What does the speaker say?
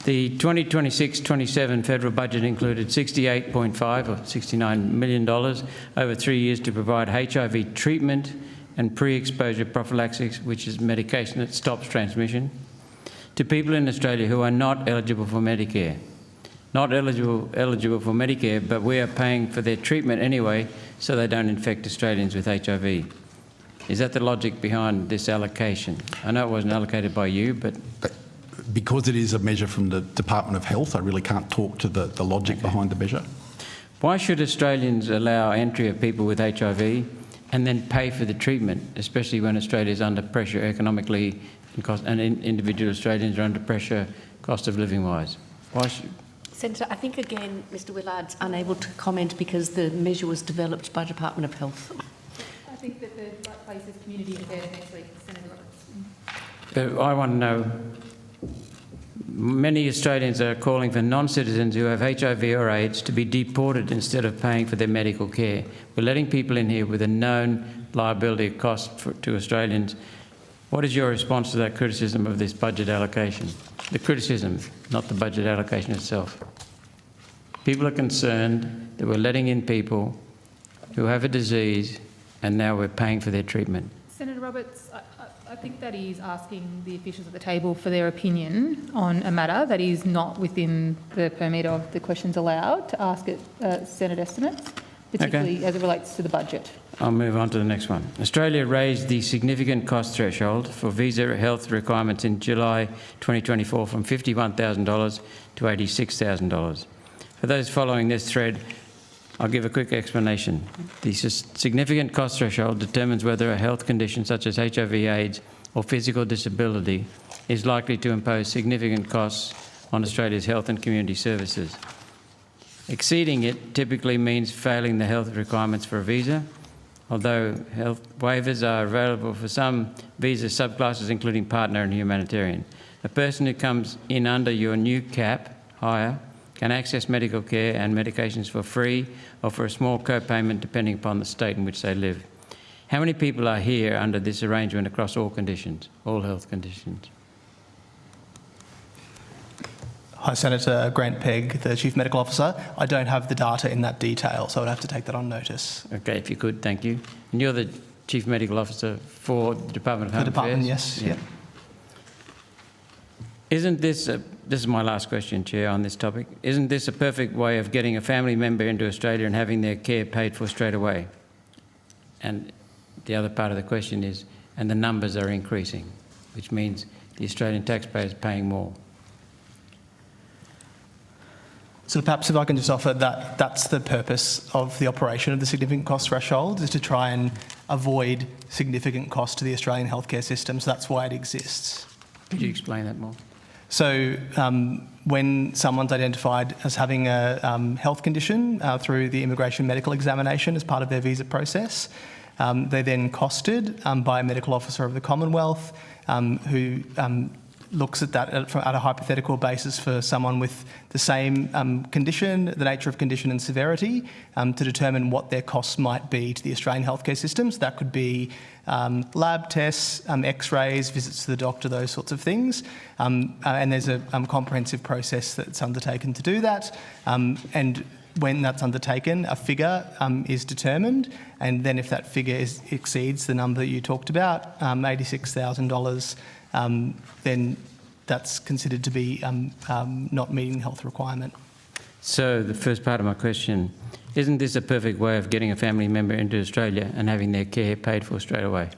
The 2026-27 federal budget included $68.5 or $69 million over 3 years to provide HIV treatment and pre-exposure prophylaxis, which is medication that stops transmission, to people in Australia who are not eligible for Medicare. Not eligible for Medicare, but we are paying for their treatment anyway so they don't infect Australians with HIV. Is that the logic behind this allocation? I know it wasn't allocated by you, but because it is a measure from the Department of Health, I really can't talk to the logic behind the measure. Why should Australians allow entry of people with HIV and then pay for the treatment, especially when Australia is under pressure economically and individual Australians are under pressure cost of living wise? Why should... Senator, I think again Mr Willard's unable to comment because the measure was developed by Department of Health. I think that the right place is community affairs next week, Senator Roberts. But I want to know, many Australians are calling for non-citizens who have HIV or AIDS to be deported instead of paying for their medical care. We're letting people in here with a known liability cost to Australians. What is your response to that criticism of this budget allocation? The criticism, not the budget allocation itself. People are concerned that we're letting in people who have a disease and now we're paying for their treatment. Senator Roberts, I think that is asking the officials at the table for their opinion on a matter that is not within the permit of the questions allowed to ask it Senate estimates, particularly as it relates to the budget. I'll move on to the next one. Australia raised the significant cost threshold for visa health requirements in July 2024 from $51,000 to $86,000. For those following this thread, I'll give a quick explanation. The significant cost threshold determines whether a health condition such as HIV, AIDS or physical disability is likely to impose significant costs on Australia's health and community services. Exceeding it typically means failing the health requirements for a visa, although health waivers are available for some visa subclasses including partner and humanitarian. A person who comes in under your new cap, higher, can access medical care and medications for free or for a small co-payment depending upon the state in which they live. How many people are here under this arrangement across all conditions, all health conditions? Hi, Senator Grant Pegg, the Chief Medical Officer. I don't have the data in that detail, so I'd have to take that on notice. Okay, if you could, thank you. And you're the Chief Medical Officer for the Department of Home Affairs? The Department, yes. Yeah. Isn't this, this is my last question, Chair, on this topic. Isn't this a perfect way of getting a family member into Australia and having their care paid for straight away? And the other part of the question is, and the numbers are increasing, which means the Australian taxpayer is paying more. So perhaps if I can just offer that that's the purpose of the operation of the significant cost threshold, is to try and avoid significant cost to the Australian healthcare system. So that's why it exists. Could you explain that more? So when someone's identified as having a health condition through the immigration medical examination as part of their visa process, they're then costed by a medical officer of the Commonwealth who looks at that at a hypothetical basis for someone with the same condition, the nature of condition and severity, to determine what their costs might be to the Australian healthcare system. So that could be lab tests, x-rays, visits to the doctor, those sorts of things. And there's a comprehensive process that's undertaken to do that. And when that's undertaken, a figure is determined, and then if that figure exceeds the number that you talked about, $86,000, then that's considered to be not meeting the health requirement. So the first part of my question, isn't this a perfect way of getting a family member into Australia and having their care paid for straight away?